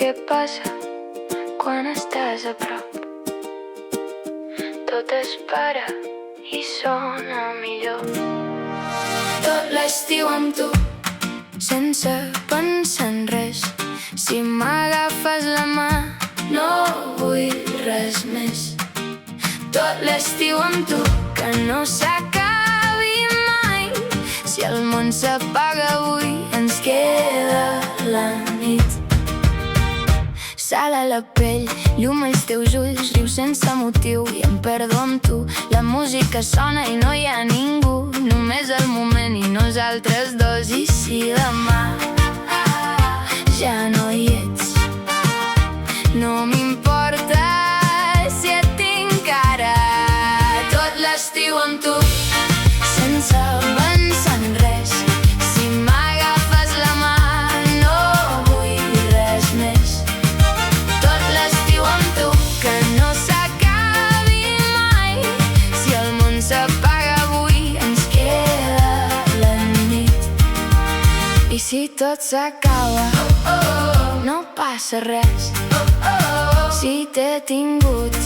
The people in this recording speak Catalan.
què passa quan estàs a prop. Tot es para i sona millor. Tot l'estiu amb tu, sense pensar en res. Si m'agafes la mà, no vull res més. Tot l'estiu amb tu, que no s'acabi mai. Si el món s'apaga avui, ens queda la nit. Sal a la pell, llum als teus ulls, riu sense motiu i em perdo amb tu. La música sona i no hi ha ningú, només el moment i nosaltres dos. I si demà ja no hi ets, no m'importa si et tinc ara. Tot l'estiu amb tu, sense pensar en res. Si m'agafes la mà, no vull res més. Tot l'estiu amb tu, que no s'acabi mai. Si el món s'apaga avui, ens queda la nit. I si tot s'acaba, no passa res. Si t'he tingut